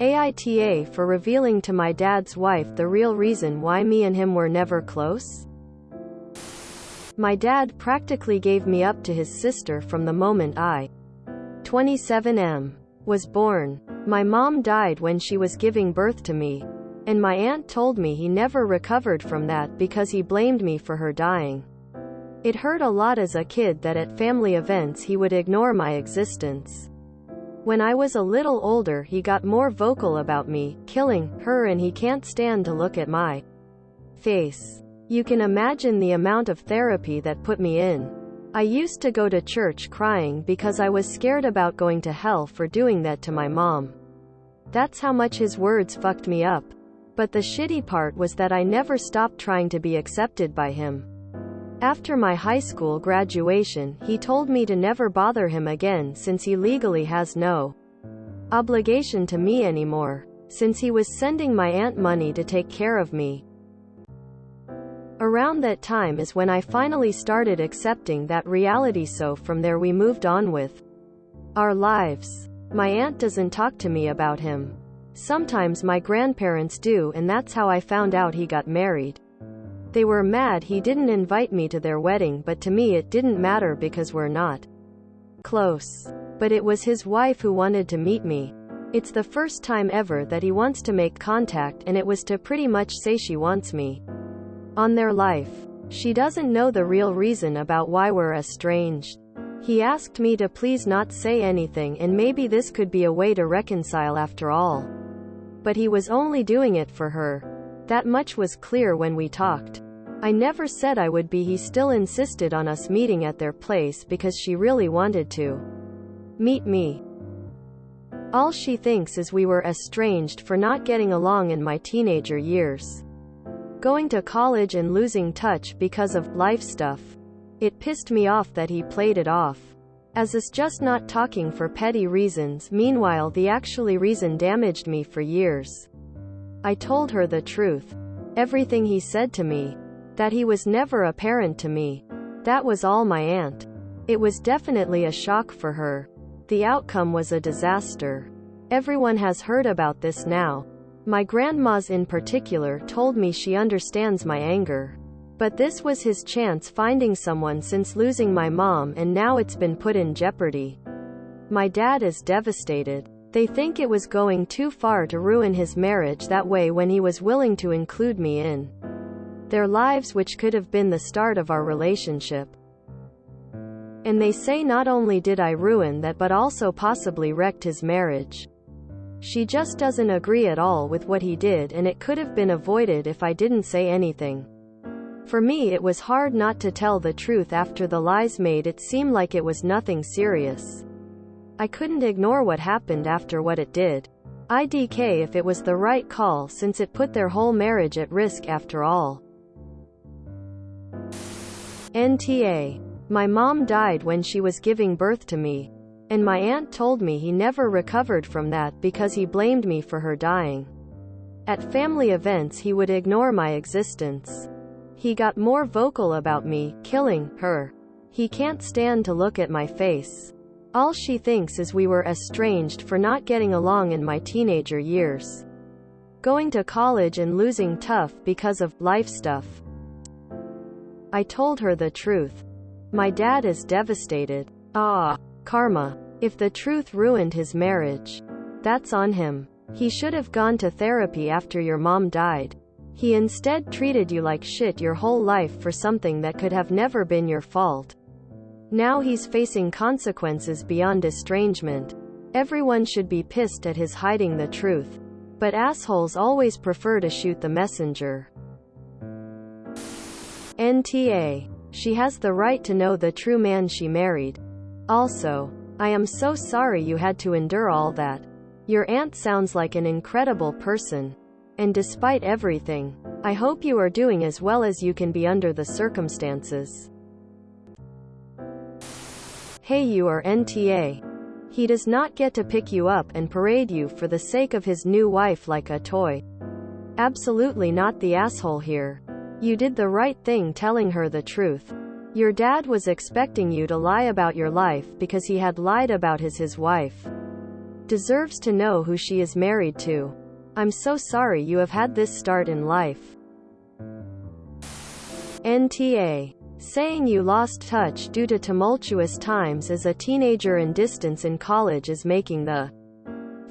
AITA for revealing to my dad's wife the real reason why me and him were never close? My dad practically gave me up to his sister from the moment I, 27M, was born. My mom died when she was giving birth to me, and my aunt told me he never recovered from that because he blamed me for her dying. It hurt a lot as a kid that at family events he would ignore my existence. When I was a little older, he got more vocal about me killing her, and he can't stand to look at my face. You can imagine the amount of therapy that put me in. I used to go to church crying because I was scared about going to hell for doing that to my mom. That's how much his words fucked me up. But the shitty part was that I never stopped trying to be accepted by him. After my high school graduation, he told me to never bother him again since he legally has no obligation to me anymore, since he was sending my aunt money to take care of me. Around that time is when I finally started accepting that reality, so from there we moved on with our lives. My aunt doesn't talk to me about him. Sometimes my grandparents do, and that's how I found out he got married. They were mad he didn't invite me to their wedding, but to me it didn't matter because we're not close. But it was his wife who wanted to meet me. It's the first time ever that he wants to make contact, and it was to pretty much say she wants me on their life. She doesn't know the real reason about why we're estranged. He asked me to please not say anything, and maybe this could be a way to reconcile after all. But he was only doing it for her. That much was clear when we talked. I never said I would be. He still insisted on us meeting at their place because she really wanted to meet me. All she thinks is we were estranged for not getting along in my teenager years. Going to college and losing touch because of life stuff. It pissed me off that he played it off as us just not talking for petty reasons. Meanwhile, the actually reason damaged me for years. I told her the truth. Everything he said to me. That he was never a parent to me. That was all my aunt. It was definitely a shock for her. The outcome was a disaster. Everyone has heard about this now. My grandmas in particular told me she understands my anger. But this was his chance finding someone since losing my mom, and now it's been put in jeopardy. My dad is devastated. They think it was going too far to ruin his marriage that way when he was willing to include me in their lives, which could have been the start of our relationship. And they say not only did I ruin that, but also possibly wrecked his marriage. She just doesn't agree at all with what he did, and it could have been avoided if I didn't say anything. For me, it was hard not to tell the truth after the lies made it seem like it was nothing serious. I couldn't ignore what happened after what it did. IDK if it was the right call, since it put their whole marriage at risk after all. NTA. My mom died when she was giving birth to me, and my aunt told me he never recovered from that because he blamed me for her dying. At family events he would ignore my existence. He got more vocal about me killing her. He can't stand to look at my face. All she thinks is we were estranged for not getting along in my teenager years. Going to college and losing tough because of life stuff. I told her the truth. My dad is devastated. Karma. If the truth ruined his marriage, that's on him. He should have gone to therapy after your mom died. He instead treated you like shit your whole life for something that could have never been your fault. Now he's facing consequences beyond estrangement. Everyone should be pissed at his hiding the truth. But assholes always prefer to shoot the messenger. NTA. She has the right to know the true man she married. Also, I am so sorry you had to endure all that. Your aunt sounds like an incredible person. And despite everything, I hope you are doing as well as you can be under the circumstances. Hey, you are NTA. He does not get to pick you up and parade you for the sake of his new wife like a toy. Absolutely not the asshole here. You did the right thing telling her the truth. Your dad was expecting you to lie about your life because he had lied about his wife. Deserves to know who she is married to. I'm so sorry you have had this start in life. NTA. Saying you lost touch due to tumultuous times as a teenager and distance in college is making the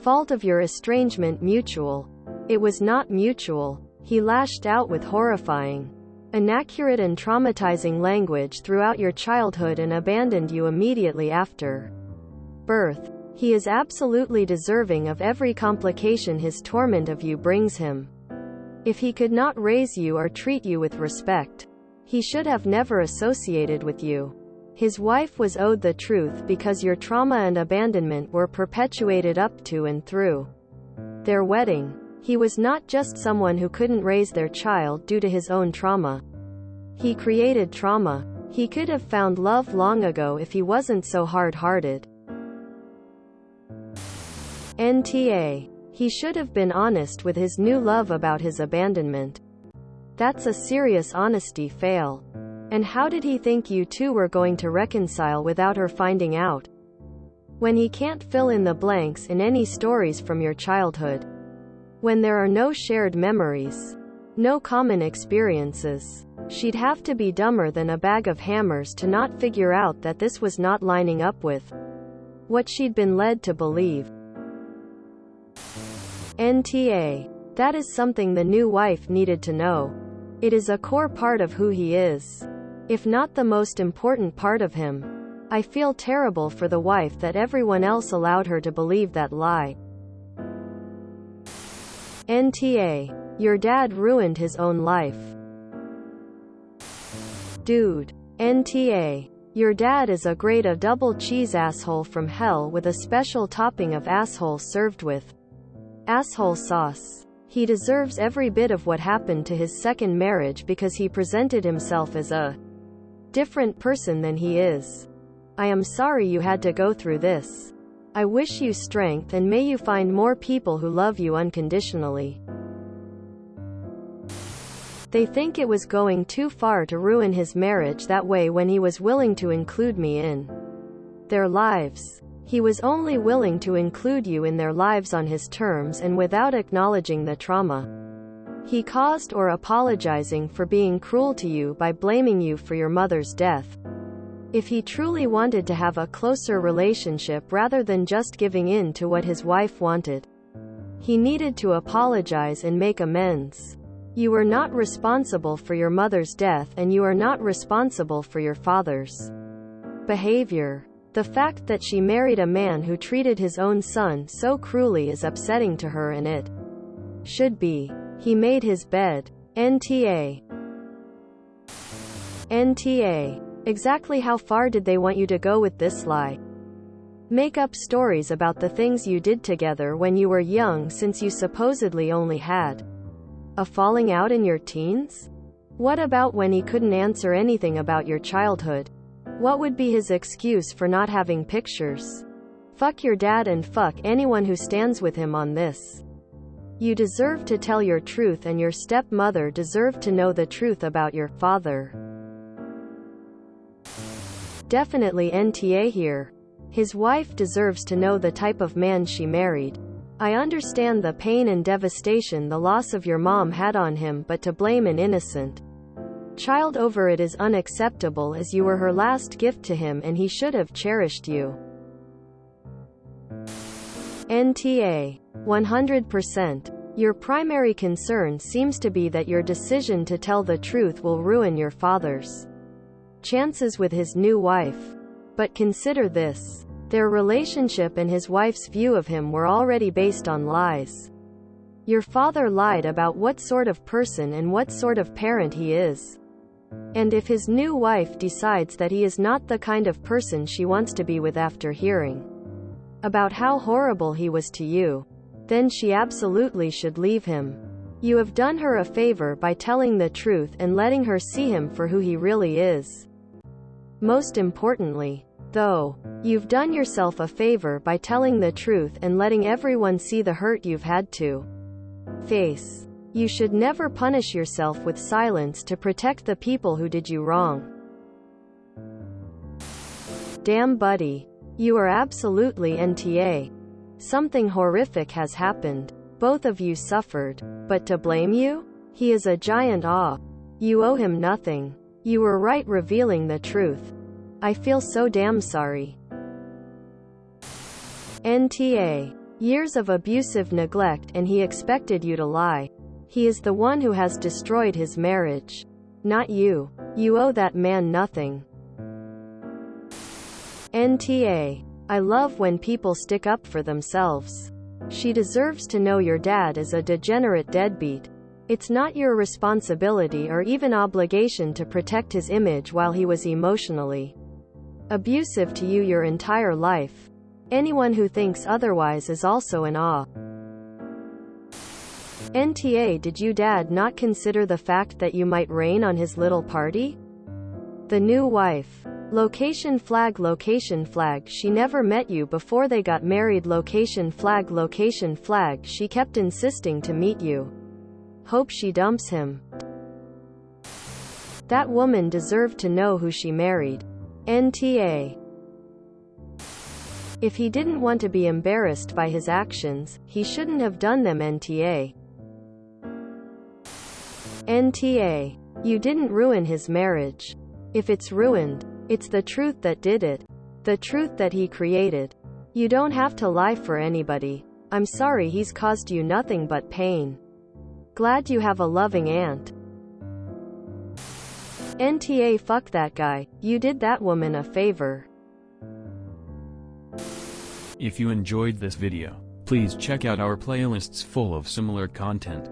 fault of your estrangement mutual. It was not mutual. He lashed out with horrifying, inaccurate and traumatizing language throughout your childhood and abandoned you immediately after birth. He is absolutely deserving of every complication his torment of you brings him. If he could not raise you or treat you with respect, he should have never associated with you. His wife was owed the truth because your trauma and abandonment were perpetuated up to and through their wedding. He was not just someone who couldn't raise their child due to his own trauma. He created trauma. He could have found love long ago if he wasn't so hard-hearted. NTA. He should have been honest with his new love about his abandonment. That's a serious honesty fail. And how did he think you two were going to reconcile without her finding out? When he can't fill in the blanks in any stories from your childhood. When there are no shared memories, no common experiences. She'd have to be dumber than a bag of hammers to not figure out that this was not lining up with what she'd been led to believe. NTA. That is something the new wife needed to know. It is a core part of who he is, if not the most important part of him. I feel terrible for the wife that everyone else allowed her to believe that lie. NTA. Your dad ruined his own life. Dude. NTA. Your dad is a grade A double cheese asshole from hell with a special topping of asshole served with asshole sauce. He deserves every bit of what happened to his second marriage because he presented himself as a different person than he is. I am sorry you had to go through this. I wish you strength and may you find more people who love you unconditionally. They think it was going too far to ruin his marriage that way when he was willing to include me in their lives. He was only willing to include you in their lives on his terms and without acknowledging the trauma he caused or apologizing for being cruel to you by blaming you for your mother's death. If he truly wanted to have a closer relationship rather than just giving in to what his wife wanted, he needed to apologize and make amends. You were not responsible for your mother's death and you are not responsible for your father's behavior. The fact that she married a man who treated his own son so cruelly is upsetting to her and it should be. He made his bed. NTA. NTA. Exactly how far did they want you to go with this lie? Make up stories about the things you did together when you were young since you supposedly only had a falling out in your teens? What about when he couldn't answer anything about your childhood? What would be his excuse for not having pictures? Fuck your dad and fuck anyone who stands with him on this. You deserve to tell your truth and your stepmother deserved to know the truth about your father. Definitely NTA here. His wife deserves to know the type of man she married. I understand the pain and devastation the loss of your mom had on him, but to blame an innocent child over it is unacceptable as you were her last gift to him and he should have cherished you. NTA. 100%. Your primary concern seems to be that your decision to tell the truth will ruin your father's chances with his new wife. But consider this. Their relationship and his wife's view of him were already based on lies. Your father lied about what sort of person and what sort of parent he is. And if his new wife decides that he is not the kind of person she wants to be with after hearing about how horrible he was to you, then she absolutely should leave him. You have done her a favor by telling the truth and letting her see him for who he really is. Most importantly, though, you've done yourself a favor by telling the truth and letting everyone see the hurt you've had to face. You should never punish yourself with silence to protect the people who did you wrong. Damn buddy. You are absolutely NTA. Something horrific has happened. Both of you suffered. But to blame you? He is a giant awe. You owe him nothing. You were right revealing the truth. I feel so damn sorry. NTA. Years of abusive neglect and he expected you to lie. He is the one who has destroyed his marriage. Not you. You owe that man nothing. NTA. I love when people stick up for themselves. She deserves to know your dad is a degenerate deadbeat. It's not your responsibility or even obligation to protect his image while he was emotionally abusive to you your entire life. Anyone who thinks otherwise is also in awe. NTA. Did you dad not consider the fact that you might rain on his little party? The new wife. Location flag. She never met you before they got married. Location flag. She kept insisting to meet you. Hope she dumps him. That woman deserved to know who she married. NTA. If he didn't want to be embarrassed by his actions, he shouldn't have done them. NTA. NTA. You didn't ruin his marriage. If it's ruined, it's the truth that did it. The truth that he created. You don't have to lie for anybody. I'm sorry he's caused you nothing but pain. Glad you have a loving aunt. NTA. Fuck that guy. You did that woman a favor. If you enjoyed this video, please check out our playlists full of similar content.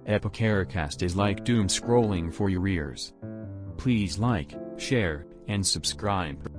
AmITheAsshole is like doom scrolling for your ears. Please like, share, and subscribe.